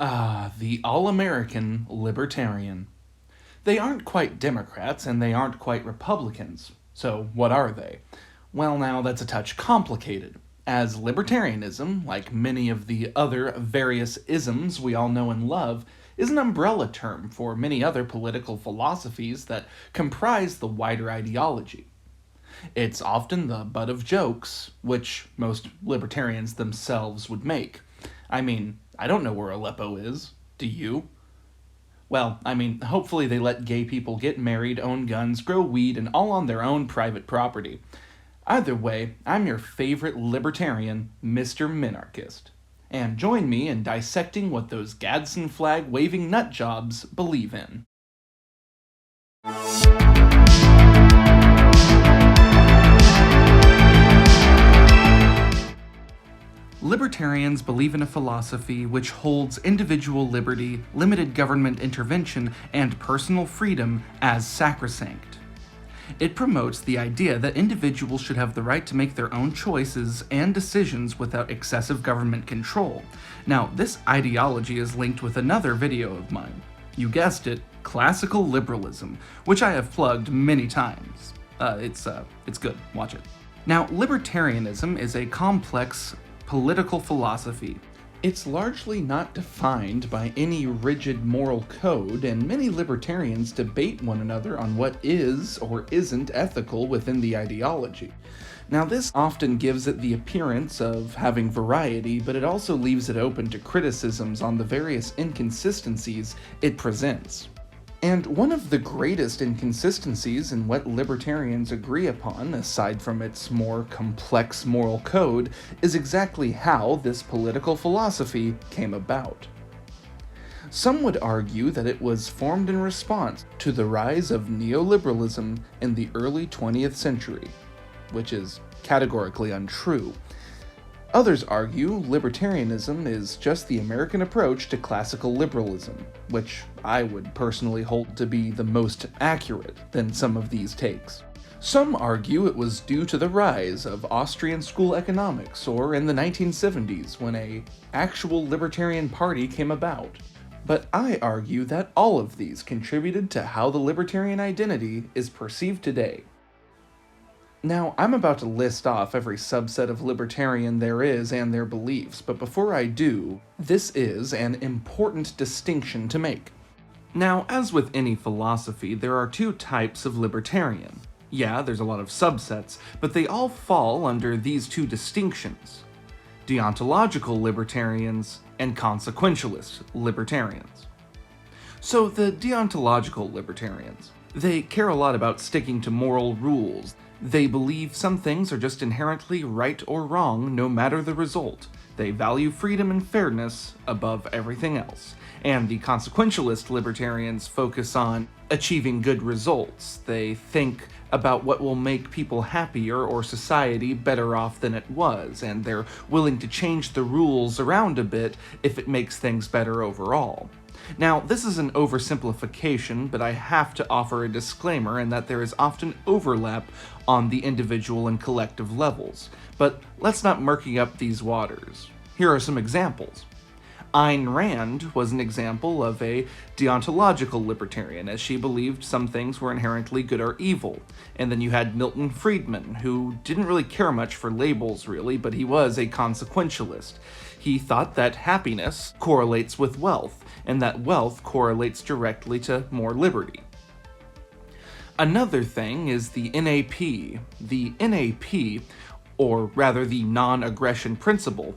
The all-American libertarian. They aren't quite Democrats and they aren't quite Republicans. So what are they? Well, now that's a touch complicated, as libertarianism, like many of the other various isms we all know and love, is an umbrella term for many other political philosophies that comprise the wider ideology. It's often the butt of jokes, which most libertarians themselves would make. I mean, I don't know where Aleppo is. Do you? Well, hopefully they let gay people get married, own guns, grow weed, and all on their own private property. Either way, I'm your favorite libertarian, Mr. Minarchist. And join me in dissecting what those Gadsden flag-waving nutjobs believe in. Libertarians believe in a philosophy which holds individual liberty, limited government intervention, and personal freedom as sacrosanct. It promotes the idea that individuals should have the right to make their own choices and decisions without excessive government control. Now, this ideology is linked with another video of mine. You guessed it, classical liberalism, which I have plugged many times. It's good, watch it. Now, libertarianism is a complex political philosophy. It's largely not defined by any rigid moral code, and many libertarians debate one another on what is or isn't ethical within the ideology. Now, this often gives it the appearance of having variety, but it also leaves it open to criticisms on the various inconsistencies it presents. And one of the greatest inconsistencies in what libertarians agree upon, aside from its more complex moral code, is exactly how this political philosophy came about. Some would argue that it was formed in response to the rise of neoliberalism in the early 20th century, which is categorically untrue. Others argue libertarianism is just the American approach to classical liberalism, which I would personally hold to be the most accurate than some of these takes. Some argue it was due to the rise of Austrian school economics, or in the 1970s when an actual libertarian party came about. But I argue that all of these contributed to how the libertarian identity is perceived today. Now, I'm about to list off every subset of libertarian there is and their beliefs, but before I do, this is an important distinction to make. Now, as with any philosophy, there are two types of libertarian. Yeah, there's a lot of subsets, but they all fall under these two distinctions: deontological libertarians and consequentialist libertarians. So, the deontological libertarians, they care a lot about sticking to moral rules. They believe some things are just inherently right or wrong, no matter the result. They value freedom and fairness above everything else. And the consequentialist libertarians focus on achieving good results. They think about what will make people happier or society better off than it was, and they're willing to change the rules around a bit if it makes things better overall. Now, this is an oversimplification, but I have to offer a disclaimer in that there is often overlap on the individual and collective levels. But let's not murky up these waters. Here are some examples. Ayn Rand was an example of a deontological libertarian, as she believed some things were inherently good or evil. And then you had Milton Friedman, who didn't really care much for labels, really, but he was a consequentialist. He thought that happiness correlates with wealth, and that wealth correlates directly to more liberty. Another thing is the NAP. The NAP, or rather the non-aggression principle,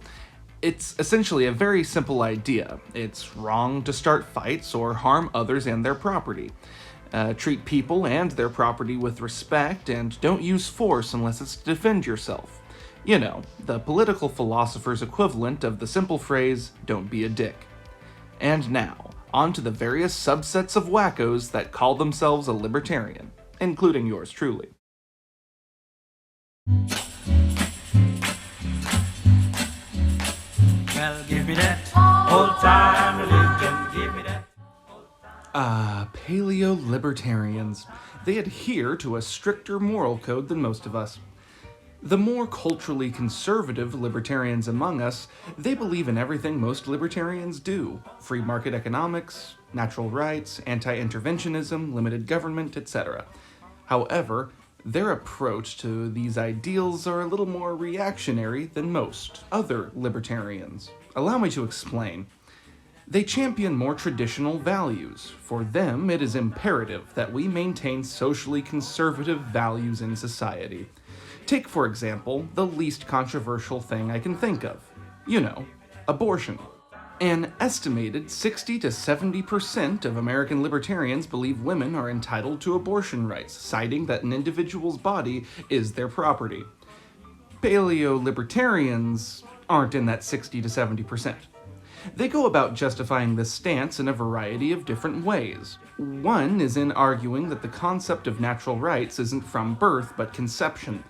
it's essentially a very simple idea. It's wrong to start fights or harm others and their property. Treat people and their property with respect, and don't use force unless it's to defend yourself. You know, the political philosopher's equivalent of the simple phrase, "don't be a dick." And now, on to the various subsets of wackos that call themselves a libertarian, including yours truly. Well, give me that old-time religion, give me that. Paleo-libertarians. They adhere to a stricter moral code than most of us. The more culturally conservative libertarians among us, they believe in everything most libertarians do: free market economics, natural rights, anti-interventionism, limited government, etc. However, their approach to these ideals are a little more reactionary than most other libertarians. Allow me to explain. They champion more traditional values. For them, it is imperative that we maintain socially conservative values in society. Take, for example, the least controversial thing I can think of. You know, abortion. An estimated 60 to 70% of American libertarians believe women are entitled to abortion rights, citing that an individual's body is their property. Paleo-libertarians aren't in that 60 to 70%. They go about justifying this stance in a variety of different ways. One is in arguing that the concept of natural rights isn't from birth but conception.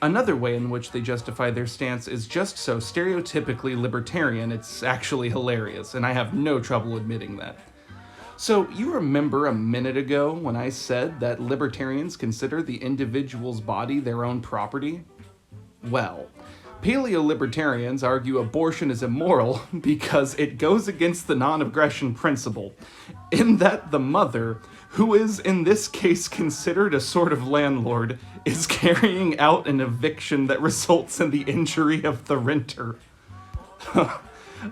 Another way in which they justify their stance is just so stereotypically libertarian it's actually hilarious, and I have no trouble admitting that. So, you remember a minute ago when I said that libertarians consider the individual's body their own property? Well, Paleo-libertarians argue abortion is immoral because it goes against the non-aggression principle, in that the mother, who is in this case considered a sort of landlord, is carrying out an eviction that results in the injury of the renter.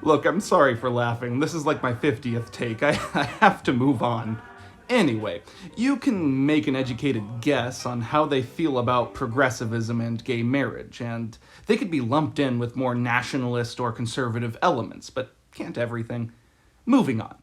Look, I'm sorry for laughing. This is like my 50th take. I have to move on. Anyway, you can make an educated guess on how they feel about progressivism and gay marriage, and they could be lumped in with more nationalist or conservative elements, but can't everything. Moving on.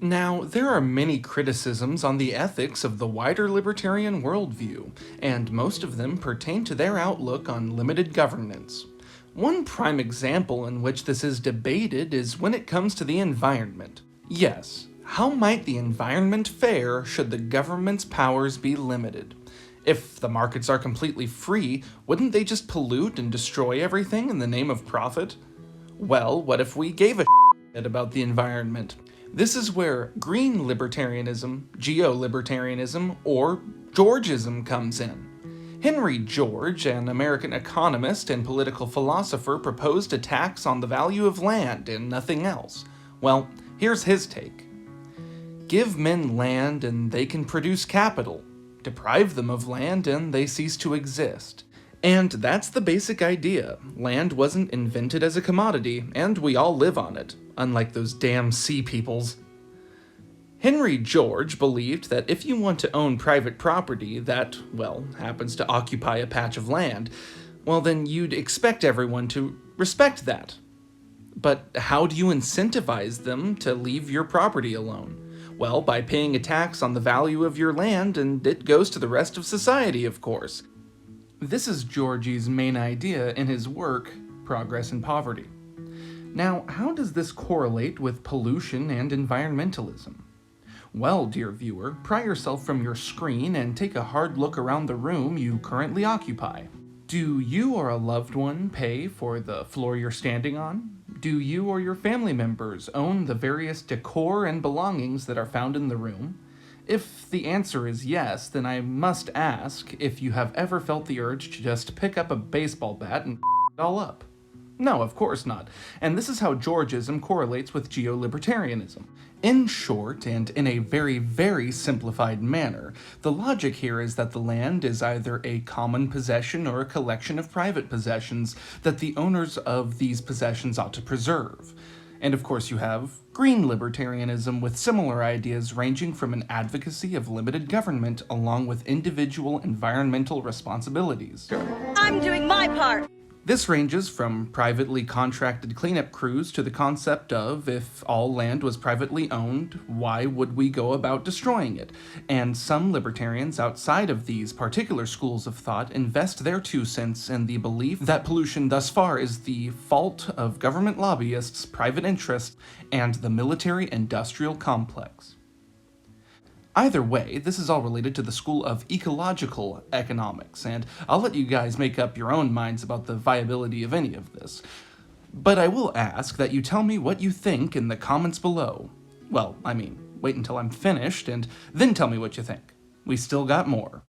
Now, there are many criticisms on the ethics of the wider libertarian worldview, and most of them pertain to their outlook on limited governance. One prime example in which this is debated is when it comes to the environment. Yes, how might the environment fare should the government's powers be limited? If the markets are completely free, wouldn't they just pollute and destroy everything in the name of profit? Well, what if we gave a shit about the environment? This is where Greenlibertarianism, Geo-libertarianism, or Georgism comes in. Henry George, an American economist and political philosopher, proposed a tax on the value of land and nothing else. Well, here's his take. Give men land and they can produce capital. Deprive them of land and they cease to exist. And that's the basic idea. Land wasn't invented as a commodity, and we all live on it, unlike those damn sea peoples. Henry George believed that if you want to own private property that, well, happens to occupy a patch of land, well then you'd expect everyone to respect that. But how do you incentivize them to leave your property alone? Well, by paying a tax on the value of your land, and it goes to the rest of society, of course. This is Georgie's main idea in his work, Progress and Poverty. Now, how does this correlate with pollution and environmentalism? Well, dear viewer, pry yourself from your screen and take a hard look around the room you currently occupy. Do you or a loved one pay for the floor you're standing on? Do you or your family members own the various decor and belongings that are found in the room? If the answer is yes, then I must ask if you have ever felt the urge to just pick up a baseball bat and it all up. No, of course not. And this is how Georgism correlates with Geo-libertarianism. In short, and in a very, very simplified manner, the logic here is that the land is either a common possession or a collection of private possessions that the owners of these possessions ought to preserve. And of course you have Greenlibertarianism with similar ideas ranging from an advocacy of limited government along with individual environmental responsibilities. I'm doing my part! This ranges from privately contracted cleanup crews to the concept of, if all land was privately owned, why would we go about destroying it? And some libertarians outside of these particular schools of thought invest their 2 cents in the belief that pollution thus far is the fault of government lobbyists, private interests, and the military-industrial complex. Either way, this is all related to the school of ecological economics, and I'll let you guys make up your own minds about the viability of any of this. But I will ask that you tell me what you think in the comments below. Well, I mean, Wait until I'm finished, and then tell me what you think. We still got more.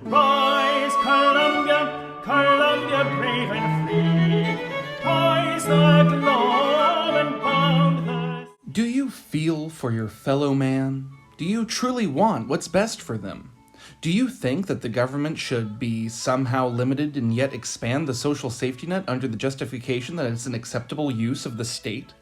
Rise, Colombia, Colombia brave and free. Rise the globe and bound the... Do you feel for your fellow man? Do you truly want what's best for them? Do you think that the government should be somehow limited and yet expand the social safety net under the justification that it's an acceptable use of the state?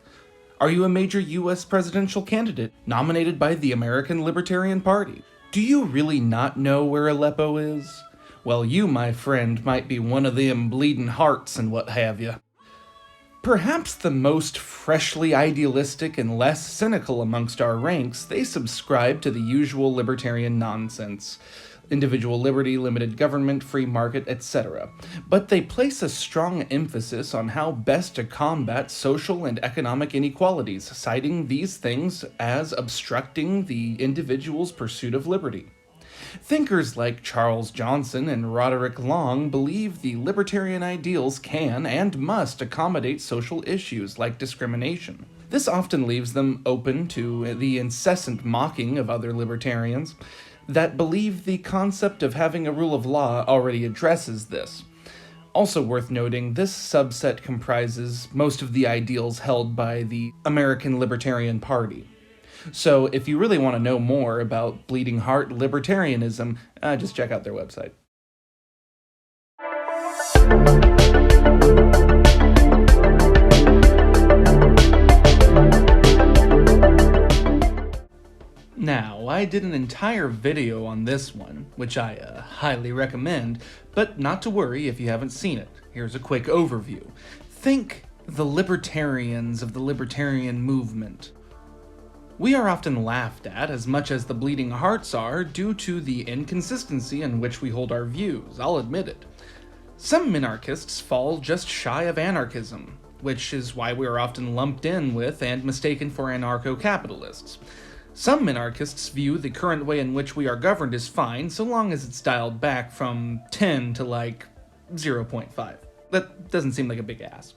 Are you a major US presidential candidate nominated by the American Libertarian Party? Do you really not know where Aleppo is? Well, you, my friend, might be one of them bleeding hearts and what have you. Perhaps the most freshly idealistic and less cynical amongst our ranks, they subscribe to the usual libertarian nonsense. Individual liberty, limited government, free market, etc. But they place a strong emphasis on how best to combat social and economic inequalities, citing these things as obstructing the individual's pursuit of liberty. Thinkers like Charles Johnson and Roderick Long believe the libertarian ideals can and must accommodate social issues like discrimination. This often leaves them open to the incessant mocking of other libertarians that believe the concept of having a rule of law already addresses this. Also worth noting, this subset comprises most of the ideals held by the American Libertarian Party. So if you really want to know more about bleeding heart libertarianism, just check out their website. Now, I did an entire video on this one, which I highly recommend, but not to worry if you haven't seen it. Here's a quick overview. Think the libertarians of the libertarian movement. We are often laughed at as much as the bleeding hearts are due to the inconsistency in which we hold our views, I'll admit it. Some minarchists fall just shy of anarchism, which is why we are often lumped in with and mistaken for anarcho-capitalists. Some minarchists view the current way in which we are governed as fine so long as it's dialed back from 10 to like 0.5. That doesn't seem like a big ask.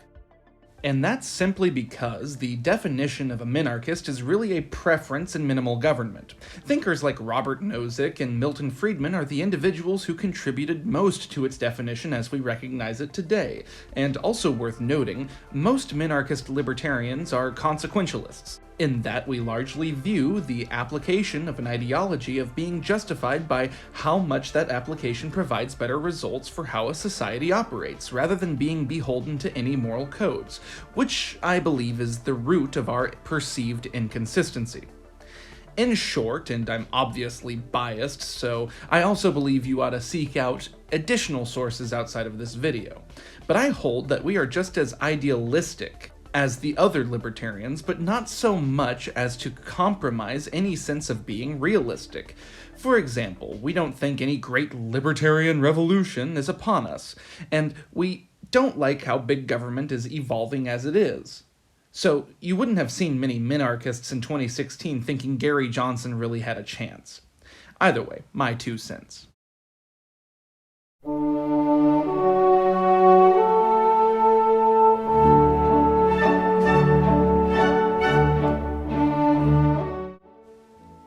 And that's simply because the definition of a minarchist is really a preference in minimal government. Thinkers like Robert Nozick and Milton Friedman are the individuals who contributed most to its definition as we recognize it today. And also worth noting, most minarchist libertarians are consequentialists, in that we largely view the application of an ideology of being justified by how much that application provides better results for how a society operates, rather than being beholden to any moral codes, which I believe is the root of our perceived inconsistency. In short, and I'm obviously biased, so I also believe you ought to seek out additional sources outside of this video, but I hold that we are just as idealistic as the other libertarians, but not so much as to compromise any sense of being realistic. For example, we don't think any great libertarian revolution is upon us, and we don't like how big government is evolving as it is. So you wouldn't have seen many minarchists in 2016 thinking Gary Johnson really had a chance. Either way, my 2 cents.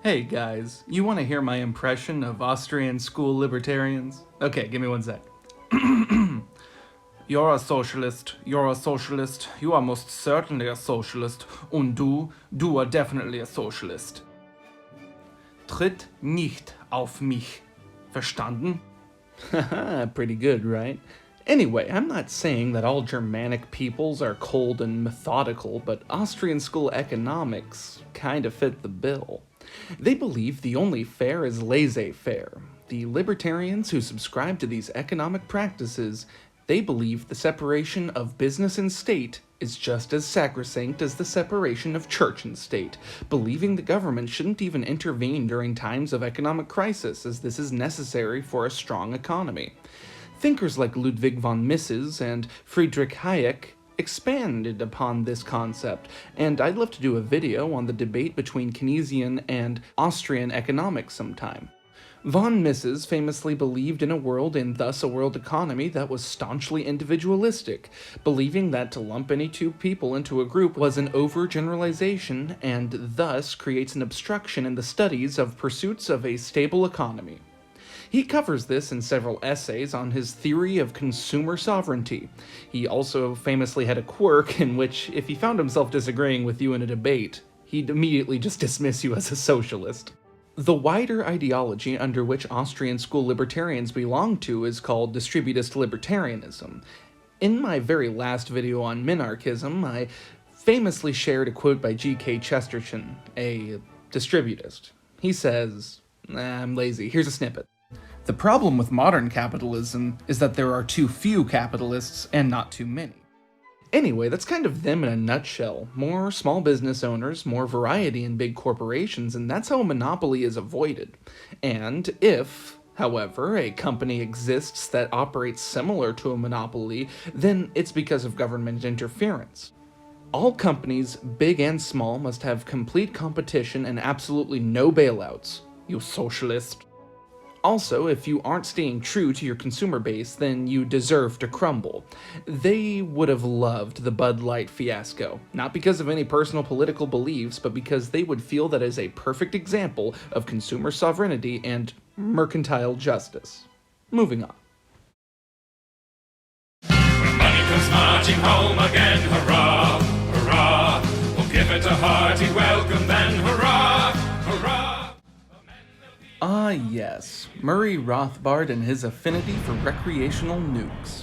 Hey guys, you want to hear my impression of Austrian school libertarians? Okay, give me 1 sec. You're a socialist, you are most certainly a socialist, und du are definitely a socialist. Tritt nicht auf mich. Verstanden? Haha, pretty good, right? Anyway, I'm not saying that all Germanic peoples are cold and methodical, but Austrian school economics kinda fit the bill. They believe the only fair is laissez-faire. The libertarians who subscribe to these economic practices, they believe the separation of business and state is just as sacrosanct as the separation of church and state, believing the government shouldn't even intervene during times of economic crisis, as this is necessary for a strong economy. Thinkers like Ludwig von Mises and Friedrich Hayek expanded upon this concept, and I'd love to do a video on the debate between Keynesian and Austrian economics sometime. Von Mises famously believed in a world and thus a world economy that was staunchly individualistic, believing that to lump any two people into a group was an overgeneralization and thus creates an obstruction in the studies of pursuits of a stable economy. He covers this in several essays on his theory of consumer sovereignty. He also famously had a quirk in which, if he found himself disagreeing with you in a debate, he'd immediately just dismiss you as a socialist. The wider ideology under which Austrian school libertarians belong to is called distributist libertarianism. In my very last video on Minarchism, I famously shared a quote by G.K. Chesterton, a distributist. He says, I'm lazy, here's a snippet. The problem with modern capitalism is that there are too few capitalists and not too many. Anyway, that's kind of them in a nutshell. More small business owners, more variety in big corporations, and that's how a monopoly is avoided. And if, however, a company exists that operates similar to a monopoly, then it's because of government interference. All companies, big and small, must have complete competition and absolutely no bailouts, you socialist. Also, if you aren't staying true to your consumer base, then you deserve to crumble. They would have loved the Bud Light fiasco, not because of any personal political beliefs, but because they would feel that is a perfect example of consumer sovereignty and mercantile justice. Moving on. When money comes marching home again, hurrah, hurrah, we'll give it a hearty welcome then, hurrah, hurrah. Ah yes, Murray Rothbard and his affinity for recreational nukes.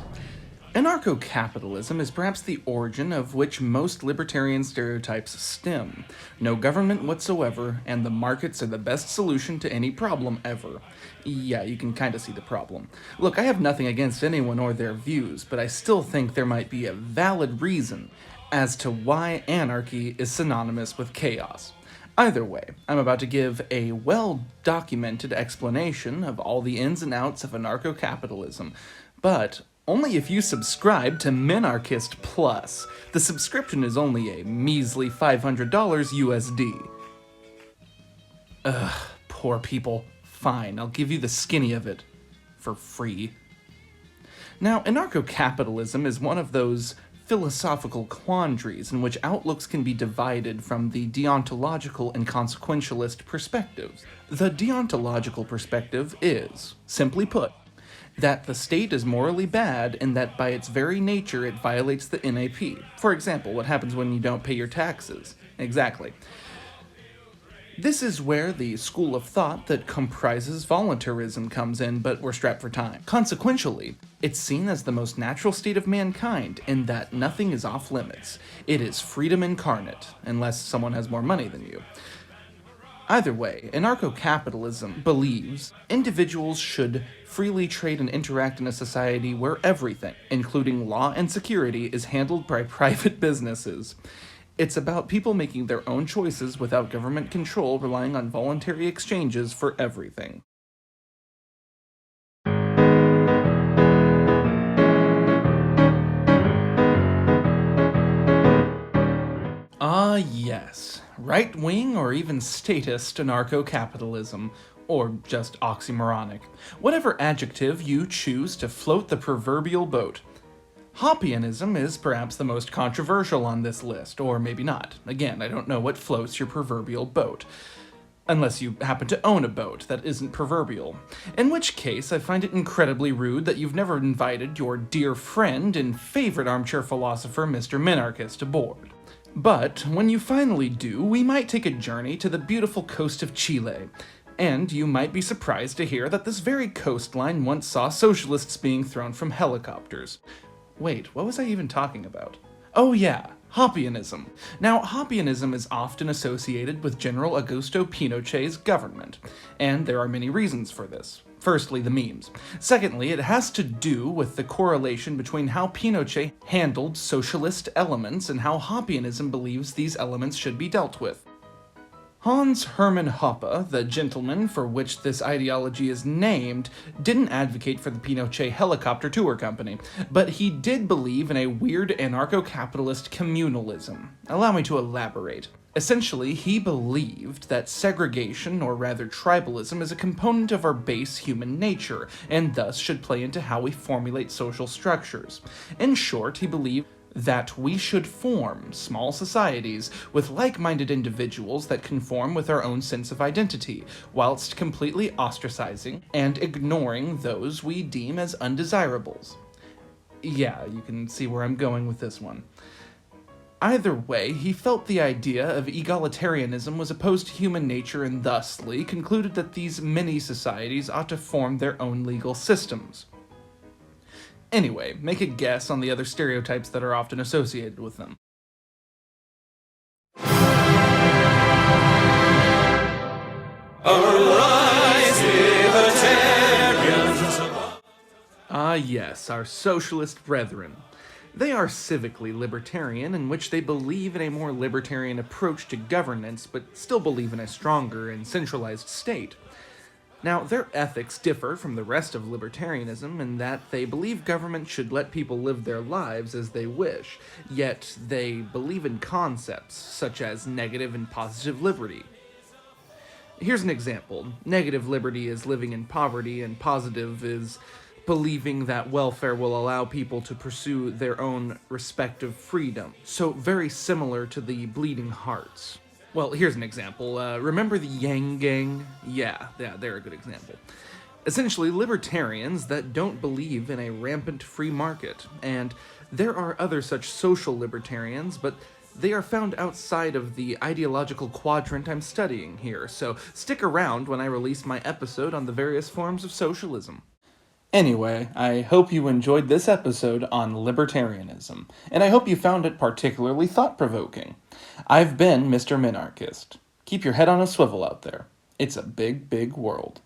Anarcho-capitalism is perhaps the origin of which most libertarian stereotypes stem. No government whatsoever, and the markets are the best solution to any problem ever. Yeah, you can kinda see the problem. Look, I have nothing against anyone or their views, but I still think there might be a valid reason as to why anarchy is synonymous with chaos. Either way, I'm about to give a well-documented explanation of all the ins and outs of anarcho-capitalism, but only if you subscribe to Minarchist Plus. The subscription is only a measly $500 USD. Ugh, poor people. Fine, I'll give you the skinny of it. For free. Now, anarcho-capitalism is one of those philosophical quandaries in which outlooks can be divided from the deontological and consequentialist perspectives. The deontological perspective is, simply put, that the state is morally bad and that by its very nature it violates the NAP. For example, what happens when you don't pay your taxes? Exactly. This is where the school of thought that comprises voluntarism comes in, but we're strapped for time. Consequentially, it's seen as the most natural state of mankind in that nothing is off limits. It is freedom incarnate, unless someone has more money than you. Either way, anarcho-capitalism believes individuals should freely trade and interact in a society where everything, including law and security, is handled by private businesses. It's about people making their own choices without government control, relying on voluntary exchanges for everything. Ah yes, right-wing or even statist anarcho-capitalism, or just oxymoronic. Whatever adjective you choose to float the proverbial boat. Hoppianism is perhaps the most controversial on this list, or maybe not. Again, I don't know what floats your proverbial boat. Unless you happen to own a boat that isn't proverbial. In which case, I find it incredibly rude that you've never invited your dear friend and favorite armchair philosopher, Mr. Minarchist, aboard. But when you finally do, we might take a journey to the beautiful coast of Chile. And you might be surprised to hear that this very coastline once saw socialists being thrown from helicopters. Wait, what was I even talking about? Oh yeah, Hoppianism. Now, Hoppianism is often associated with General Augusto Pinochet's government, and there are many reasons for this. Firstly, the memes. Secondly, it has to do with the correlation between how Pinochet handled socialist elements and how Hoppianism believes these elements should be dealt with. Hans Hermann Hoppe, the gentleman for which this ideology is named, didn't advocate for the Pinochet helicopter tour company, but he did believe in a weird anarcho-capitalist communalism. Allow me to elaborate. Essentially, he believed that segregation, or rather tribalism, is a component of our base human nature, and thus should play into how we formulate social structures. In short, he believed that we should form small societies with like-minded individuals that conform with our own sense of identity, whilst completely ostracizing and ignoring those we deem as undesirables. Yeah, you can see where I'm going with this one. Either way, he felt the idea of egalitarianism was opposed to human nature and thusly concluded that these mini-societies ought to form their own legal systems. Anyway, make a guess on the other stereotypes that are often associated with them. Arise, libertarians! Ah yes, our socialist brethren. They are civically libertarian, in which they believe in a more libertarian approach to governance, but still believe in a stronger and centralized state. Now, their ethics differ from the rest of libertarianism in that they believe government should let people live their lives as they wish, yet they believe in concepts such as negative and positive liberty. Here's an example. Negative liberty is living in poverty, and positive is believing that welfare will allow people to pursue their own respective freedom. So very similar to the bleeding hearts. Well, here's an example. Remember the Yang Gang? Yeah, they're a good example. Essentially, libertarians that don't believe in a rampant free market. And there are other such social libertarians, but they are found outside of the ideological quadrant I'm studying here, so stick around when I release my episode on the various forms of socialism. Anyway, I hope you enjoyed this episode on libertarianism, and I hope you found it particularly thought-provoking. I've been Mr. Minarchist. Keep your head on a swivel out there. It's a big, big world.